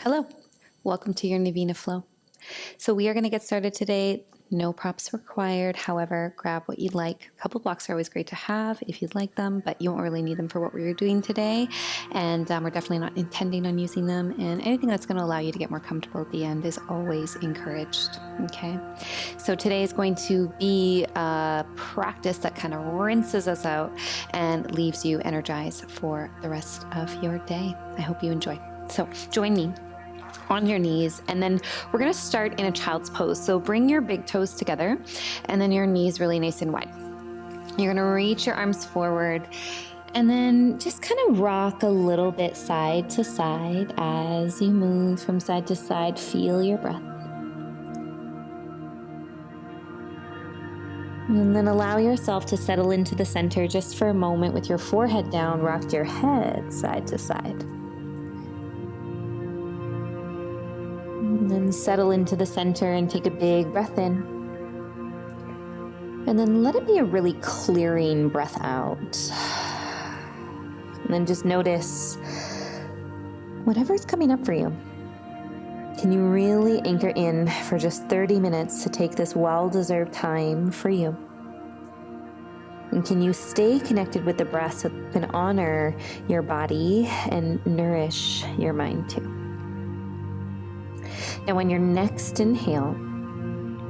Hello, welcome to your Navina Flow. So we are going to get started today. No props required. However, grab what you'd like. A couple blocks are always great to have if you'd like them, but you won't really need them for what we're doing today. And we're definitely not intending on using them. And anything that's going to allow you to get more comfortable at the end is always encouraged. Okay. So today is going to be a practice that kind of rinses us out and leaves you energized for the rest of your day. I hope you enjoy. So join me on your knees, and then we're going to start in a child's pose. So bring your big toes together and then your knees really nice and wide. You're going to reach your arms forward and then just kind of rock a little bit side to side as you move from side to side. Feel your breath. And then allow yourself to settle into the center just for a moment with your forehead down. Rock your head side to side. And then settle into the center and take a big breath in. And then let it be a really clearing breath out. And then just notice whatever's coming up for you. Can you really anchor in for just 30 minutes to take this well-deserved time for you? And can you stay connected with the breath so you can honor your body and nourish your mind too? Now on your next inhale,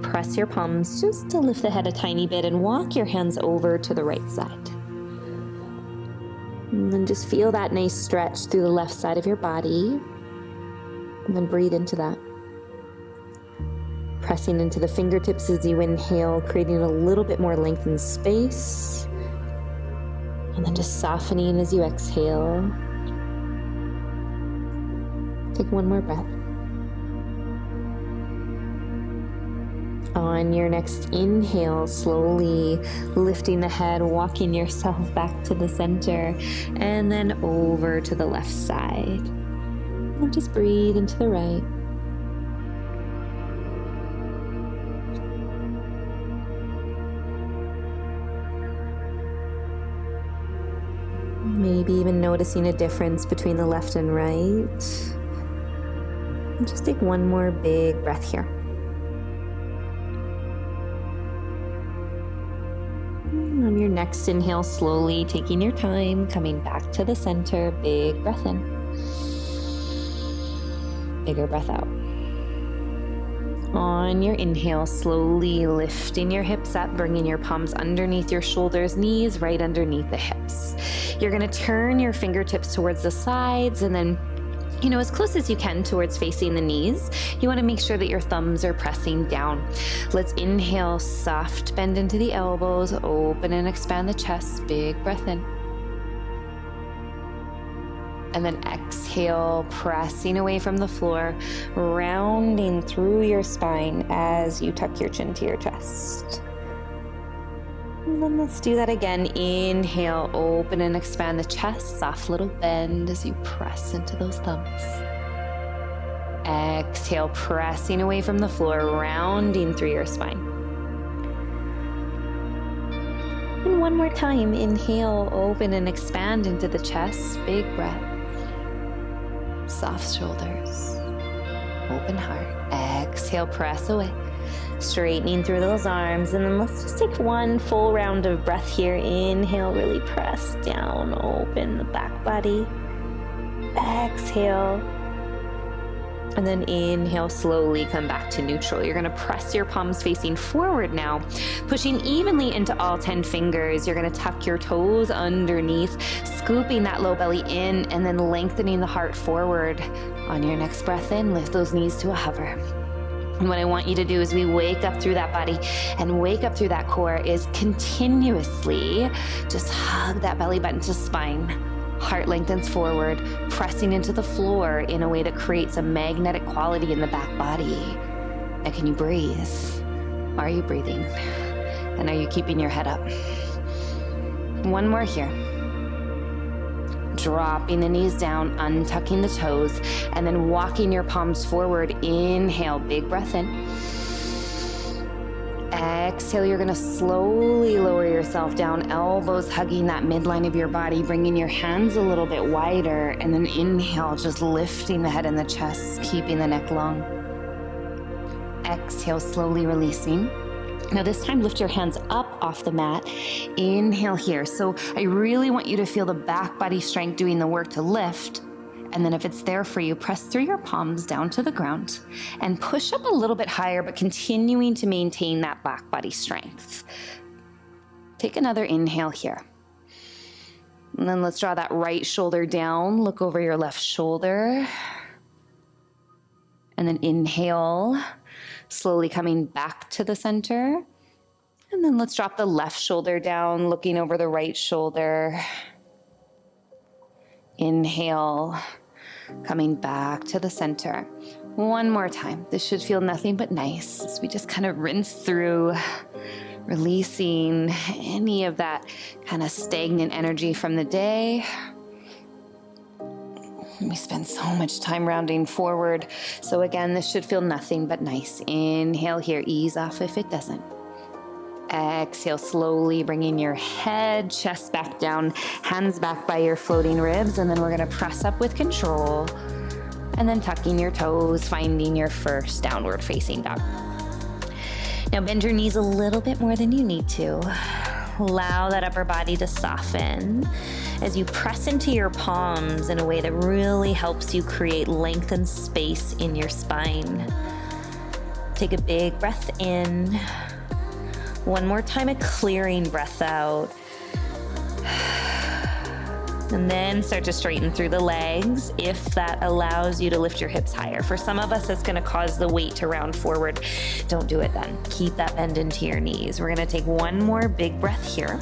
press your palms just to lift the head a tiny bit and walk your hands over to the right side. And then just feel that nice stretch through the left side of your body. And then breathe into that. Pressing into the fingertips as you inhale, creating a little bit more length and space. And then just softening as you exhale. Take one more breath. On your next inhale, slowly lifting the head, walking yourself back to the center, and then over to the left side. And just breathe into the right. Maybe even noticing a difference between the left and right. And just take one more big breath here. On your next inhale, slowly taking your time, coming back to the center, big breath in. Bigger breath out. On your inhale, slowly lifting your hips up, bringing your palms underneath your shoulders, knees right underneath the hips. You're going to turn your fingertips towards the sides and then as close as you can towards facing the knees. You want to make sure that your thumbs are pressing down. Let's inhale, soft bend into the elbows, open and expand the chest, big breath in. And then exhale, pressing away from the floor, rounding through your spine as you tuck your chin to your chest. And then let's do that again. Inhale, open and expand the chest. Soft little bend as you press into those thumbs. Exhale, pressing away from the floor, rounding through your spine. And one more time. Inhale, open and expand into the chest. Big breath. Soft shoulders. Open heart. Exhale, press away. Straightening through those arms, and then let's just take one full round of breath here. Inhale, really press down, open the back body. Exhale, and then inhale, slowly come back to neutral. You're going to press your palms facing forward now, pushing evenly into all 10 fingers. You're going to tuck your toes underneath, scooping that low belly in, and then lengthening the heart forward. On your next breath in, lift those knees to a hover. And what I want you to do as we wake up through that body and wake up through that core is continuously just hug that belly button to spine. Heart lengthens forward, pressing into the floor in a way that creates a magnetic quality in the back body. Now can you breathe? Are you breathing? And are you keeping your head up? One more here. Dropping the knees down, untucking the toes, and then walking your palms forward. Inhale, big breath in. Exhale, you're gonna slowly lower yourself down, elbows hugging that midline of your body, bringing your hands a little bit wider, and then inhale, just lifting the head and the chest, keeping the neck long. Exhale, slowly releasing. Now this time, lift your hands up off the mat. Inhale here. So I really want you to feel the back body strength doing the work to lift. And then if it's there for you, press through your palms down to the ground and push up a little bit higher, but continuing to maintain that back body strength. Take another inhale here. And then let's draw that right shoulder down. Look over your left shoulder. And then inhale, slowly coming back to the center. And then let's drop the left shoulder down, looking over the right shoulder. Inhale, coming back to the center. One more time. This should feel nothing but nice as we just kind of rinse through, releasing any of that kind of stagnant energy from the day. We spend so much time rounding forward. So again, this should feel nothing but nice. Inhale here, ease off if it doesn't. Exhale, slowly bringing your head, chest back down, hands back by your floating ribs, and then we're gonna press up with control, and then tucking your toes, finding your first downward facing dog. Now bend your knees a little bit more than you need to. Allow that upper body to soften as you press into your palms in a way that really helps you create length and space in your spine. Take a big breath in. One more time, a clearing breath out. And then start to straighten through the legs if that allows you to lift your hips higher. For some of us, it's gonna cause the weight to round forward. Don't do it then. Keep that bend into your knees. We're gonna take one more big breath here.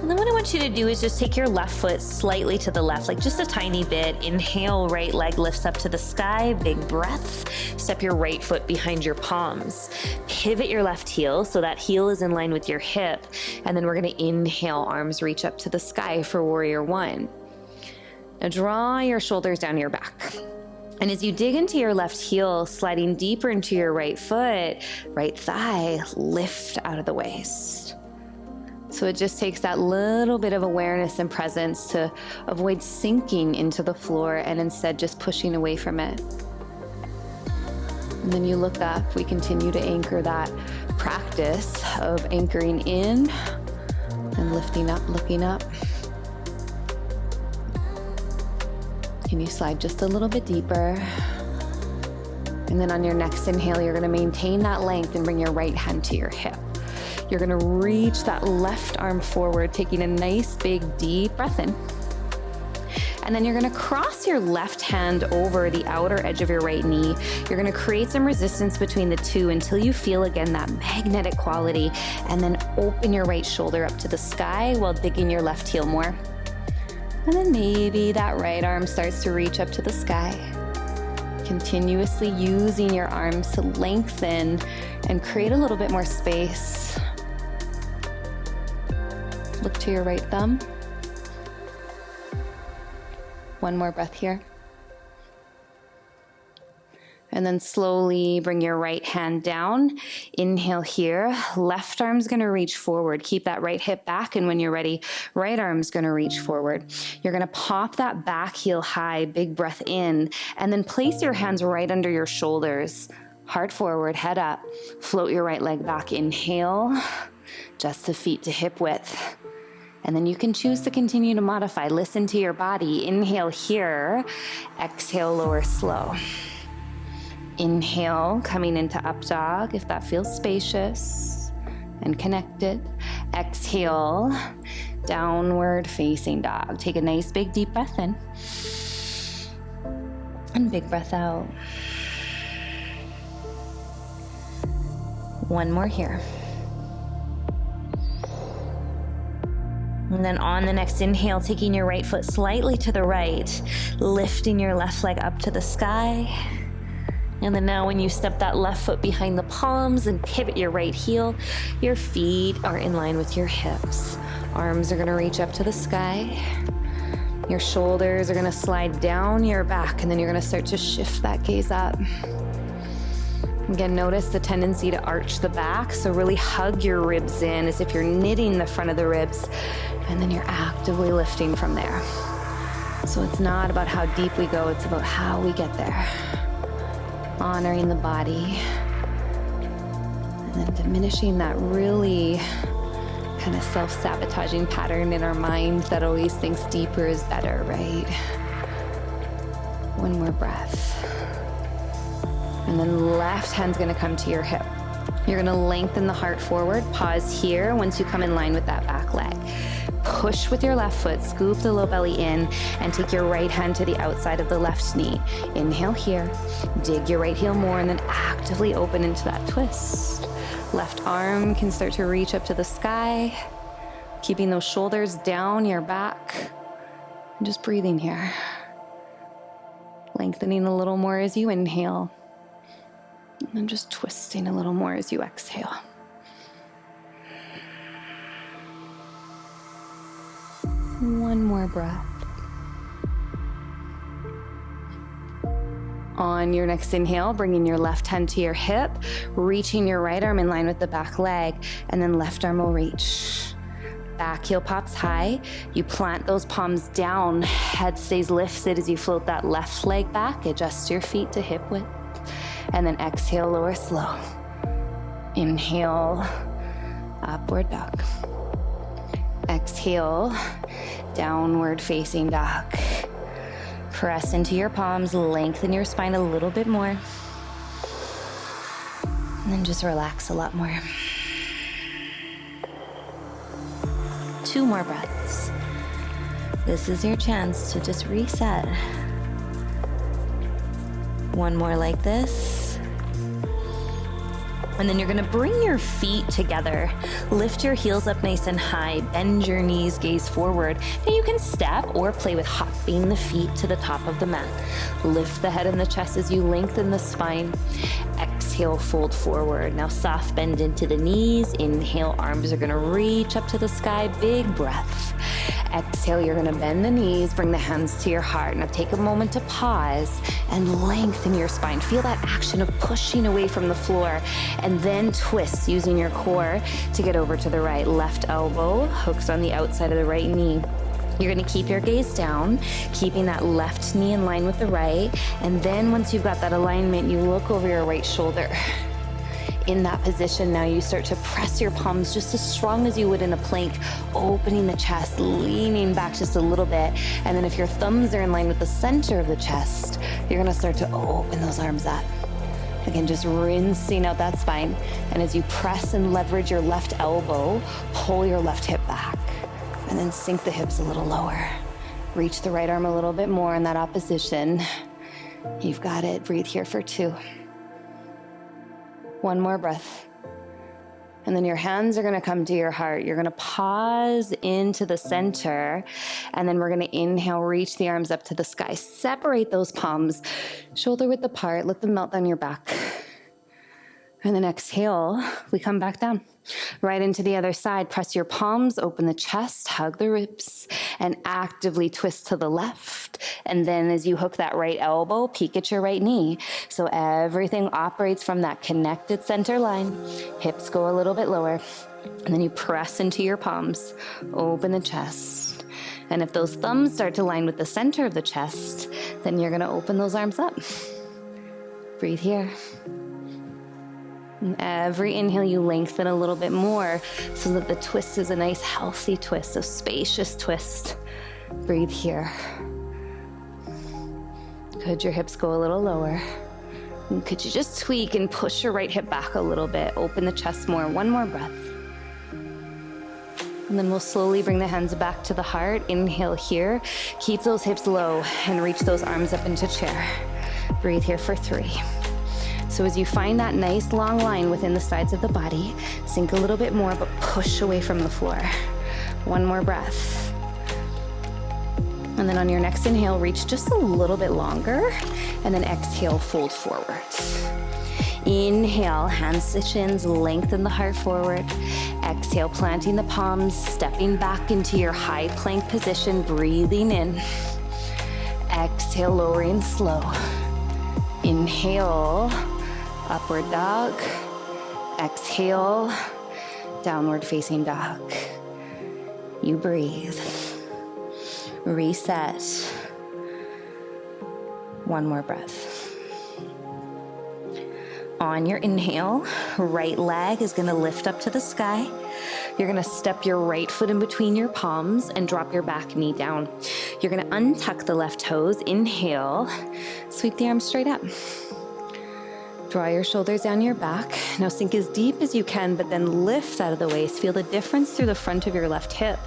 And then what I want you to do is just take your left foot slightly to the left, like just a tiny bit. Inhale, right leg lifts up to the sky, big breath. Step your right foot behind your palms. Pivot your left heel so that heel is in line with your hip. And then we're gonna inhale, arms reach up to the sky for warrior one. Now draw your shoulders down your back. And as you dig into your left heel, sliding deeper into your right foot, right thigh, lift out of the waist. So it just takes that little bit of awareness and presence to avoid sinking into the floor and instead just pushing away from it. And then you look up. We continue to anchor that practice of anchoring in and lifting up, looking up. Can you slide just a little bit deeper? And then on your next inhale, you're gonna maintain that length and bring your right hand to your hip. You're gonna reach that left arm forward, taking a nice big deep breath in. And then you're gonna cross your left hand over the outer edge of your right knee. You're gonna create some resistance between the two until you feel again that magnetic quality, and then open your right shoulder up to the sky while digging your left heel more. And then maybe that right arm starts to reach up to the sky. Continuously using your arms to lengthen and create a little bit more space. Look to your right thumb. One more breath here. And then slowly bring your right hand down. Inhale here. Left arm's gonna reach forward. Keep that right hip back, and when you're ready, right arm's gonna reach forward. You're gonna pop that back heel high, big breath in, and then place your hands right under your shoulders. Heart forward, head up. Float your right leg back. Inhale, just the feet to hip width. And then you can choose to continue to modify. Listen to your body. Inhale here. Exhale, lower slow. Inhale, coming into up dog if that feels spacious and connected. Exhale, downward facing dog. Take a nice big deep breath in. And big breath out. One more here. And then on the next inhale, taking your right foot slightly to the right, lifting your left leg up to the sky. And then now when you step that left foot behind the palms and pivot your right heel, your feet are in line with your hips. Arms are gonna reach up to the sky. Your shoulders are gonna slide down your back, and then you're gonna start to shift that gaze up. Again, notice the tendency to arch the back, so really hug your ribs in as if you're knitting the front of the ribs, and then you're actively lifting from there. So it's not about how deep we go, it's about how we get there. Honoring the body, and then diminishing that really kind of self-sabotaging pattern in our mind that always thinks deeper is better, right? One more breath. And then left hand's gonna come to your hip. You're gonna lengthen the heart forward, pause here once you come in line with that back leg. Push with your left foot, scoop the low belly in, and take your right hand to the outside of the left knee. Inhale here, dig your right heel more, and then actively open into that twist. Left arm can start to reach up to the sky, keeping those shoulders down your back, and just breathing here. Lengthening a little more as you inhale. And then just twisting a little more as you exhale. One more breath. On your next inhale, bringing your left hand to your hip, reaching your right arm in line with the back leg, and then left arm will reach. Back heel pops high. You plant those palms down. Head stays lifted as you float that left leg back. Adjust your feet to hip width. And then exhale, lower slow. Inhale, upward dog. Exhale, downward facing dog. Press into your palms, lengthen your spine a little bit more. And then just relax a lot more. 2 more breaths. This is your chance to just reset. 1 more like this. And then you're gonna bring your feet together. Lift your heels up nice and high. Bend your knees, gaze forward. Now you can step or play with hopping the feet to the top of the mat. Lift the head and the chest as you lengthen the spine. Exhale, fold forward. Now soft bend into the knees. Inhale, arms are gonna reach up to the sky. Big breath. Exhale, you're gonna bend the knees, bring the hands to your heart. Now take a moment to pause and lengthen your spine. Feel that action of pushing away from the floor, and then twist using your core to get over to the right. Left elbow hooks on the outside of the right knee. You're gonna keep your gaze down, keeping that left knee in line with the right, and then once you've got that alignment, you look over your right shoulder. In that position, now you start to press your palms just as strong as you would in a plank, opening the chest, leaning back just a little bit. And then if your thumbs are in line with the center of the chest, you're gonna start to open those arms up. Again, just rinsing out that spine. And as you press and leverage your left elbow, pull your left hip back. And then sink the hips a little lower. Reach the right arm a little bit more in that opposition. You've got it. Breathe here for 2. 1 more breath. And then your hands are gonna come to your heart. You're gonna pause into the center, and then we're gonna inhale, reach the arms up to the sky. Separate those palms, shoulder width apart, let them melt down your back. And then exhale, we come back down. Right into the other side, press your palms, open the chest, hug the ribs, and actively twist to the left. And then as you hook that right elbow, peek at your right knee. So everything operates from that connected center line. Hips go a little bit lower. And then you press into your palms, open the chest. And if those thumbs start to line with the center of the chest, then you're gonna open those arms up. Breathe here. And every inhale, you lengthen a little bit more so that the twist is a nice, healthy twist, a spacious twist. Breathe here. Could your hips go a little lower? And could you just tweak and push your right hip back a little bit? Open the chest more. 1 more breath. And then we'll slowly bring the hands back to the heart. Inhale here. Keep those hips low and reach those arms up into chair. Breathe here for 3. So as you find that nice long line within the sides of the body, sink a little bit more, but push away from the floor. 1 more breath. And then on your next inhale, reach just a little bit longer, and then exhale, fold forward. Inhale, hands to shins, lengthen the heart forward. Exhale, planting the palms, stepping back into your high plank position, breathing in. Exhale, lowering slow. Inhale, Upward dog. Exhale, downward facing dog. You breathe. Reset. One more breath. On your inhale, right leg is gonna lift up to the sky. You're gonna step your right foot in between your palms and drop your back knee down. You're gonna untuck the left toes. Inhale, sweep the arms straight up. Draw your shoulders down your back. Now sink as deep as you can, but then lift out of the waist. Feel the difference through the front of your left hip.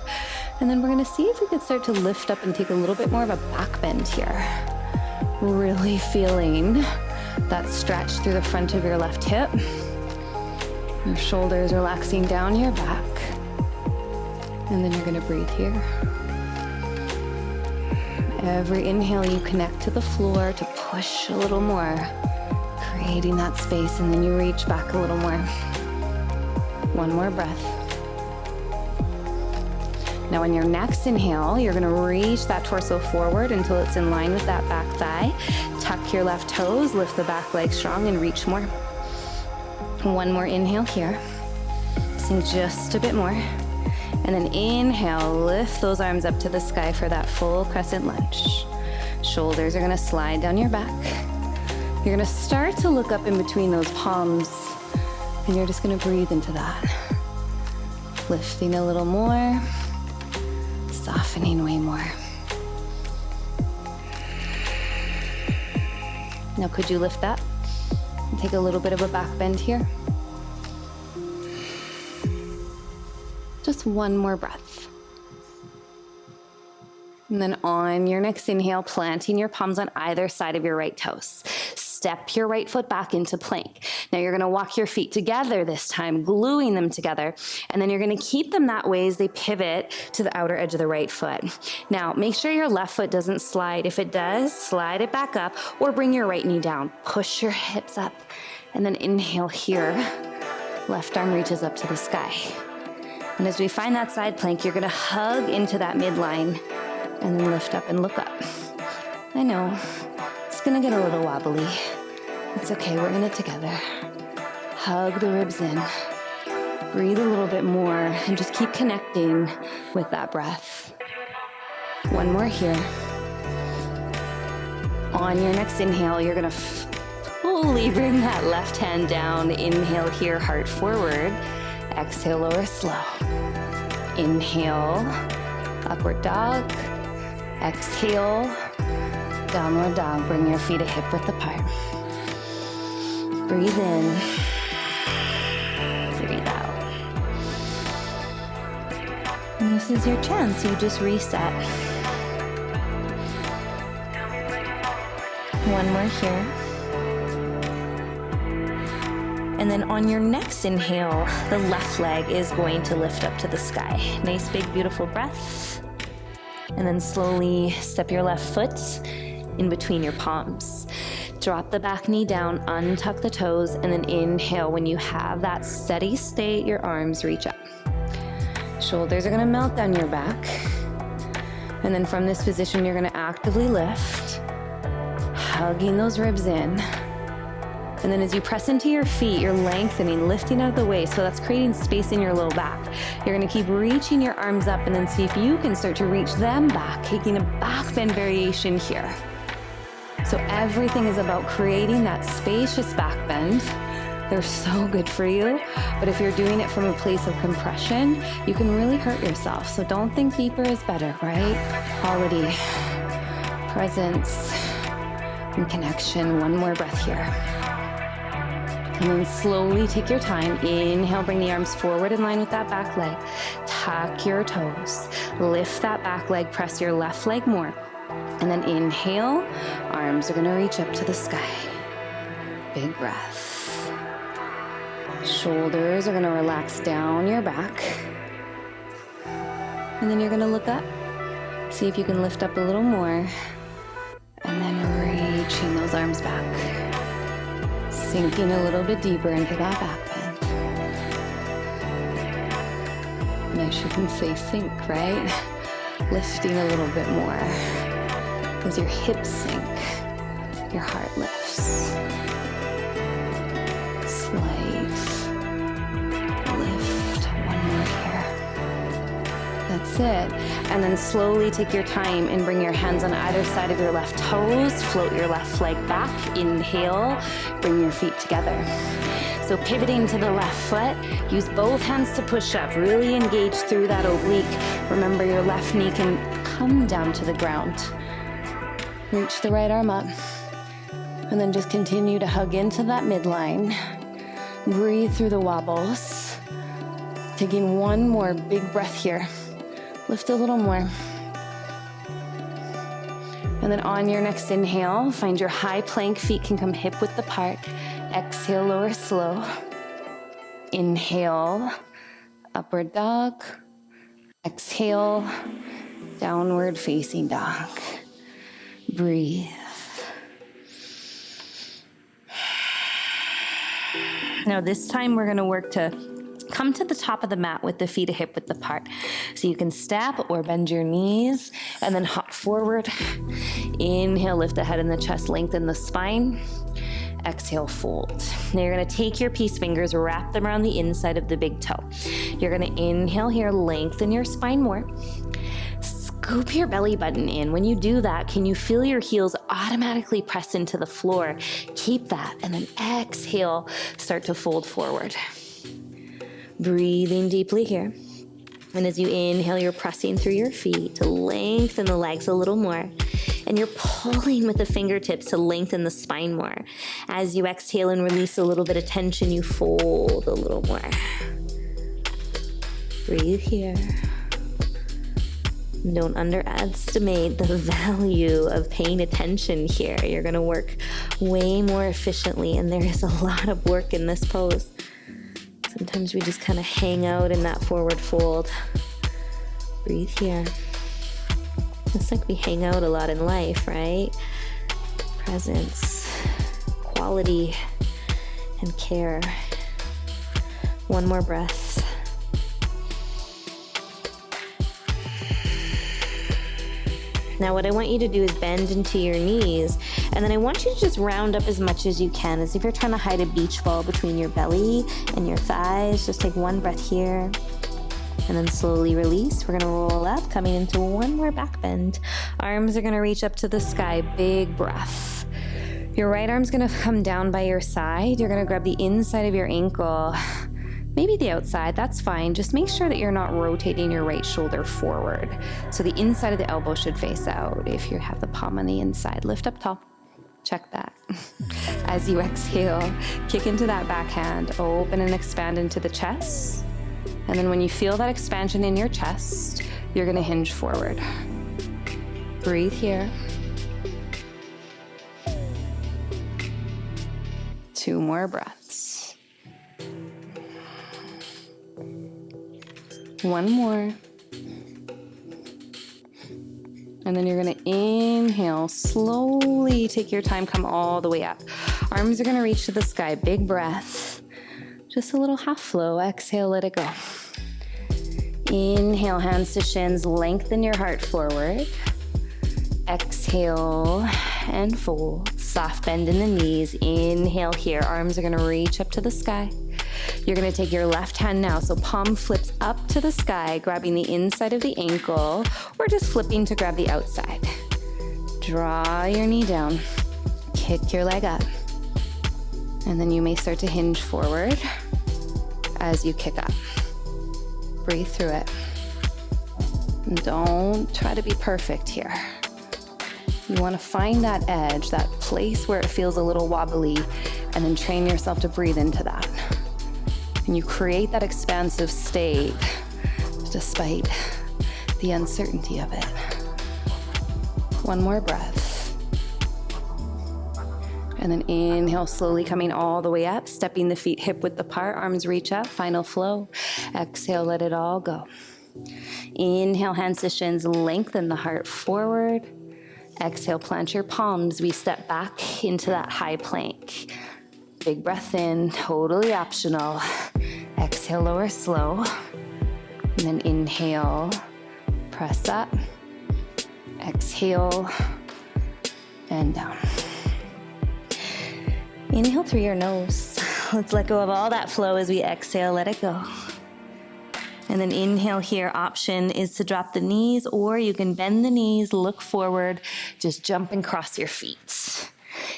And then we're gonna see if we can start to lift up and take a little bit more of a back bend here. Really feeling that stretch through the front of your left hip. Your shoulders relaxing down your back. And then you're gonna breathe here. Every inhale you connect to the floor to push a little more, creating that space, and then you reach back a little more. One more breath. Now on your next inhale, you're gonna reach that torso forward until it's in line with that back thigh. Tuck your left toes, lift the back leg strong and reach more. One more inhale here. Sink just a bit more. And then inhale, lift those arms up to the sky for that full crescent lunge. Shoulders are gonna slide down your back. You're gonna start to look up in between those palms, and you're just gonna breathe into that. Lifting a little more, softening way more. Now could you lift that? And take a little bit of a back bend here. Just one more breath. And then on your next inhale, planting your palms on either side of your right toes. Step your right foot back into plank. Now you're gonna walk your feet together this time, gluing them together. And then you're gonna keep them that way as they pivot to the outer edge of the right foot. Now, make sure your left foot doesn't slide. If it does, slide it back up or bring your right knee down. Push your hips up and then inhale here. Left arm reaches up to the sky. And as we find that side plank, you're gonna hug into that midline and then lift up and look up. I know, it's gonna get a little wobbly. It's okay, we're in it together. Hug the ribs in. Breathe a little bit more and just keep connecting with that breath. One more here. On your next inhale, you're gonna fully bring that left hand down. Inhale here, heart forward. Exhale, lower slow. Inhale, upward dog. Exhale, downward dog. Bring your feet a hip width apart. Breathe in. Breathe out. And this is your chance. You just reset. One more here. And then on your next inhale, the left leg is going to lift up to the sky. Nice, big, beautiful breath. And then slowly step your left foot in between your palms. Drop the back knee down, untuck the toes, and then inhale. When you have that steady state, your arms reach up. Shoulders are gonna melt down your back. And then from this position, you're gonna actively lift, hugging those ribs in. And then as you press into your feet, you're lengthening, lifting out of the way. So that's creating space in your low back. You're gonna keep reaching your arms up and then see if you can start to reach them back, taking a back bend variation here. So everything is about creating that spacious back bend. They're so good for you. But if you're doing it from a place of compression, you can really hurt yourself. So don't think deeper is better, right? Quality, presence, and connection. One more breath here. And then slowly take your time. Inhale, bring the arms forward in line with that back leg. Tuck your toes. Lift that back leg, press your left leg more. And then inhale, arms are gonna reach up to the sky. Big breath. Shoulders are gonna relax down your back. And then you're gonna look up. See if you can lift up a little more. And then reaching those arms back. Sinking a little bit deeper into that back bend. Nice, you can say sink, right? Lifting a little bit more. As your hips sink, your heart lifts. light, lift, one more here. That's it. And then slowly take your time and bring your hands on either side of your left toes, float your left leg back, inhale, bring your feet together. So pivoting to the left foot, use both hands to push up, really engage through that oblique. Remember your left knee can come down to the ground. Reach the right arm up, and then just continue to hug into that midline. Breathe through the wobbles. Taking one more big breath here. Lift a little more. And then on your next inhale, find your high plank, feet can come hip width apart. Exhale, lower slow. Inhale, upward dog. Exhale, downward facing dog. Breathe. Now this time we're going to work to come to the top of the mat with the feet a hip width apart. So you can step or bend your knees and then hop forward. Inhale, lift the head and the chest, lengthen the spine. Exhale, fold. Now you're going to take your peace fingers, wrap them around the inside of the big toe. You're going to inhale here, lengthen your spine more. Scoop your belly button in. When you do that, can you feel your heels automatically press into the floor? Keep that, and then exhale, start to fold forward. Breathing deeply here. And as you inhale, you're pressing through your feet to lengthen the legs a little more. And you're pulling with the fingertips to lengthen the spine more. As you exhale and release a little bit of tension, you fold a little more. Breathe here. Don't underestimate the value of paying attention here. You're going to work way more efficiently, and there is a lot of work in this pose. Sometimes we just kind of hang out in that forward fold. Breathe here. It's like we hang out a lot in life, right? Presence, quality, and care. One more breath. Now what I want you to do is bend into your knees, and then I want you to just round up as much as you can, as if you're trying to hide a beach ball between your belly and your thighs. Just take one breath here, and then slowly release. We're gonna roll up, coming into one more back bend. Arms are gonna reach up to the sky, big breath. Your right arm's gonna come down by your side. You're gonna grab the inside of your ankle, maybe the outside, that's fine. Just make sure that you're not rotating your right shoulder forward. So the inside of the elbow should face out. If you have the palm on the inside, lift up tall. Check that. As you exhale, kick into that backhand, open and expand into the chest. And then when you feel that expansion in your chest, you're gonna hinge forward. Breathe here. 2 more breaths. 1 more. And then you're gonna inhale, slowly take your time, come all the way up. Arms are gonna reach to the sky, big breath. Just a little half flow, exhale, let it go. Inhale, hands to shins, lengthen your heart forward. Exhale and fold. Soft bend in the knees, inhale here. Arms are gonna reach up to the sky. You're gonna take your left hand now, so palm flips up to the sky, grabbing the inside of the ankle, or just flipping to grab the outside. Draw your knee down, kick your leg up, and then you may start to hinge forward as you kick up. Breathe through it. Don't try to be perfect here. You wanna find that edge, that place where it feels a little wobbly, and then train yourself to breathe into that. And you create that expansive state despite the uncertainty of it. 1 more breath. And then inhale, slowly coming all the way up, stepping the feet hip width apart, arms reach up, final flow. Exhale, let it all go. Inhale, hands to shins, lengthen the heart forward. Exhale, plant your palms. We step back into that high plank. Big breath in, totally optional. Exhale, lower slow. And then inhale, press up. Exhale, and down. Inhale through your nose. Let's let go of all that flow as we exhale, let it go. And then inhale here, option is to drop the knees, or you can bend the knees, look forward, just jump and cross your feet.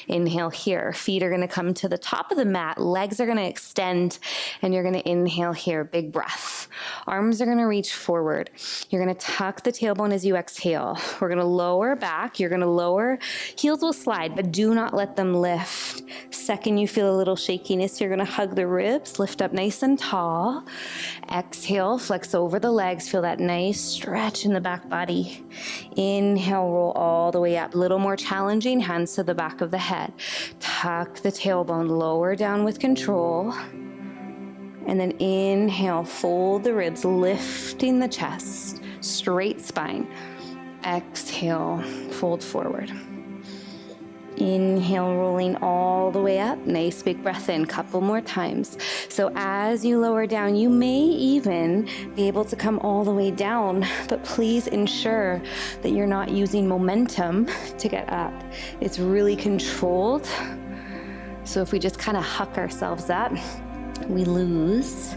Inhale here, feet are gonna come to the top of the mat, legs are gonna extend, and you're gonna inhale here, big breath. Arms are gonna reach forward. You're gonna tuck the tailbone as you exhale. We're gonna lower back, you're gonna lower, heels will slide, but do not let them lift. Second you feel a little shakiness, you're gonna hug the ribs, lift up nice and tall. Exhale, flex over the legs, feel that nice stretch in the back body. Inhale, roll all the way up, a little more challenging, hands to the back of the head. Tuck the tailbone, lower down with control. And then inhale, fold the ribs, lifting the chest, straight spine. Exhale, fold forward. Inhale, rolling all the way up. Nice big breath in, couple more times. So as you lower down, you may even be able to come all the way down, but please ensure that you're not using momentum to get up. It's really controlled. So if we just kind of huck ourselves up, we lose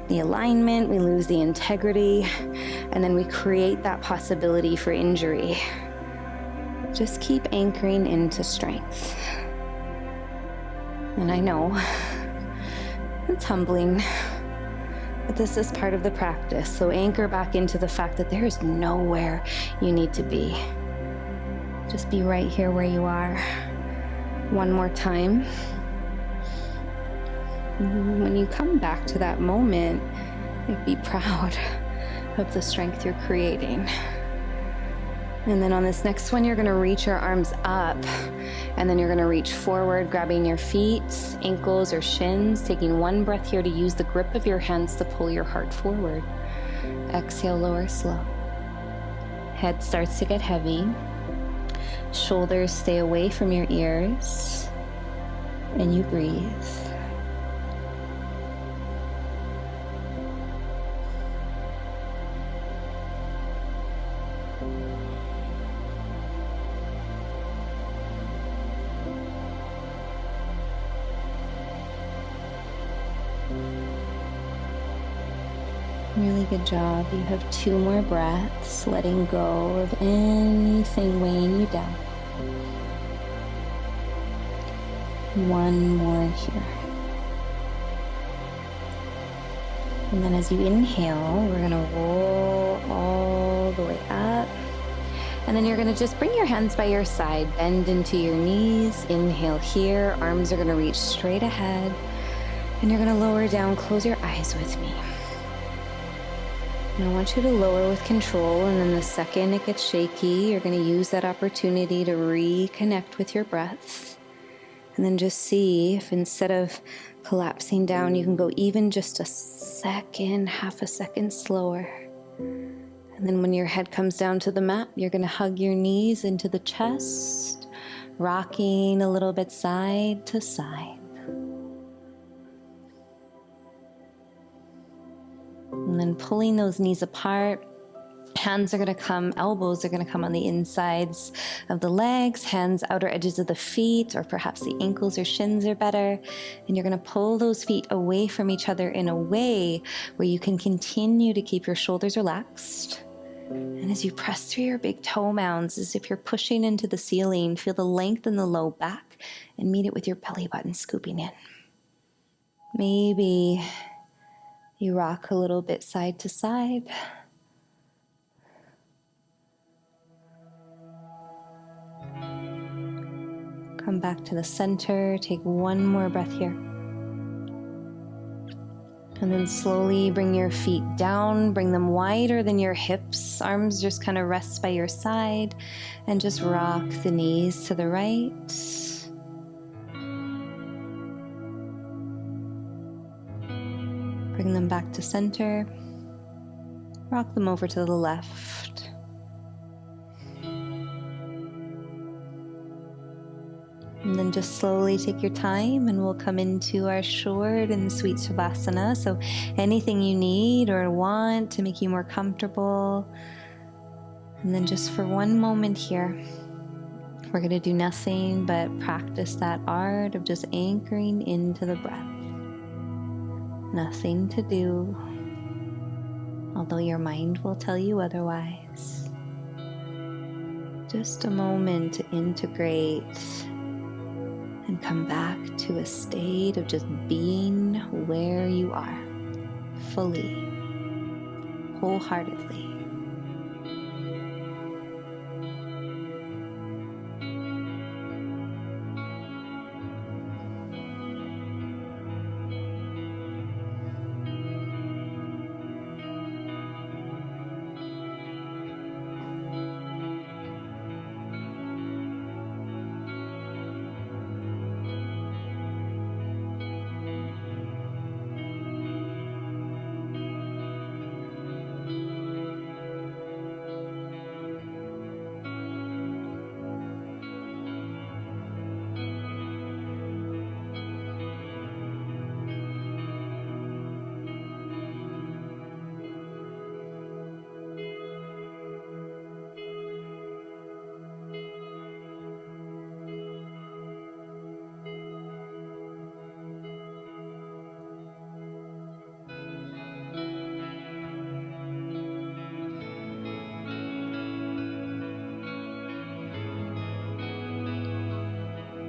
the alignment, we lose the integrity, and then we create that possibility for injury. Just keep anchoring into strength. And I know it's humbling, but this is part of the practice. So anchor back into the fact that there is nowhere you need to be. Just be right here where you are. One more time. When you come back to that moment, be proud of the strength you're creating. And then on this next one, you're gonna reach your arms up, and then you're gonna reach forward, grabbing your feet, ankles, or shins, taking one breath here to use the grip of your hands to pull your heart forward. Exhale, lower slow. Head starts to get heavy. Shoulders stay away from your ears, and you breathe. Really good job. You have 2 more breaths, letting go of anything weighing you down. 1 more here. And then as you inhale, we're gonna roll all the way up. And then you're gonna just bring your hands by your side, bend into your knees, inhale here, arms are gonna reach straight ahead, and you're gonna lower down, close your eyes with me. And I want you to lower with control, and then the second it gets shaky, you're going to use that opportunity to reconnect with your breath. And then just see if instead of collapsing down, you can go even just a second, half a second slower. And then when your head comes down to the mat, you're going to hug your knees into the chest, rocking a little bit side to side. And then pulling those knees apart, hands are gonna come, elbows are gonna come on the insides of the legs, hands outer edges of the feet, or perhaps the ankles or shins are better. And you're gonna pull those feet away from each other in a way where you can continue to keep your shoulders relaxed. And as you press through your big toe mounds, as if you're pushing into the ceiling, feel the length in the low back and meet it with your belly button scooping in. Maybe you rock a little bit side to side. Come back to the center, take 1 more breath here. And then slowly bring your feet down, bring them wider than your hips. Arms just kind of rest by your side, and just rock the knees to the right. Bring them back to center. Rock them over to the left. And then just slowly take your time, and we'll come into our short and sweet Savasana. So anything you need or want to make you more comfortable. And then just for 1 moment here, We're going to do nothing but practice that art of just anchoring into the breath. Nothing to do, although your mind will tell you otherwise. Just a moment to integrate and come back to a state of just being where you are, fully, wholeheartedly.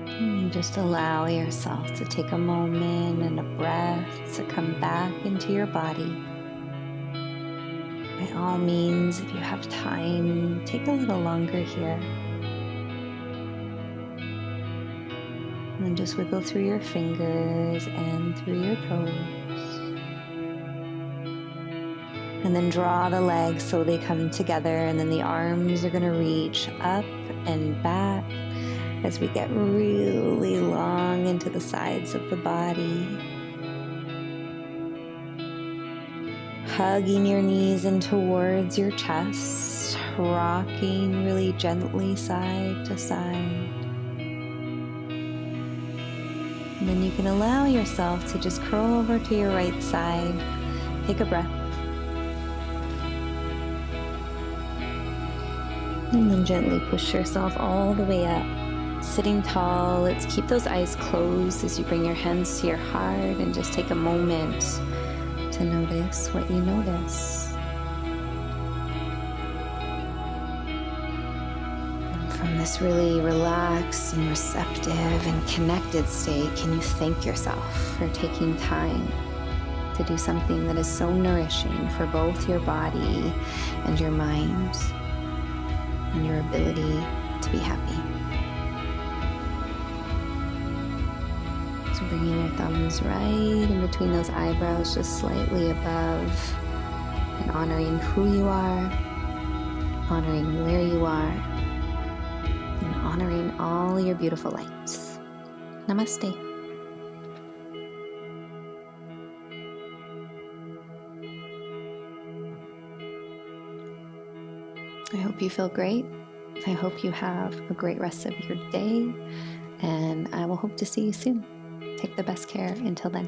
And just allow yourself to take a moment and a breath to come back into your body. By all means, if you have time, take a little longer here. And then just wiggle through your fingers and through your toes. And then draw the legs so they come together, and then the arms are going to reach up and back as we get really long into the sides of the body. Hugging your knees in towards your chest, rocking really gently side to side. And then you can allow yourself to just curl over to your right side. Take a breath. And then gently push yourself all the way up. Sitting tall, let's keep those eyes closed as you bring your hands to your heart and just take a moment to notice what you notice. And from this really relaxed and receptive and connected state, can you thank yourself for taking time to do something that is so nourishing for both your body and your mind and your ability to be happy. So bringing your thumbs right in between those eyebrows, just slightly above, and honoring who you are, honoring where you are, and honoring all your beautiful lights. Namaste. I hope you feel great. I hope you have a great rest of your day, and I will hope to see you soon. Take the best care until then.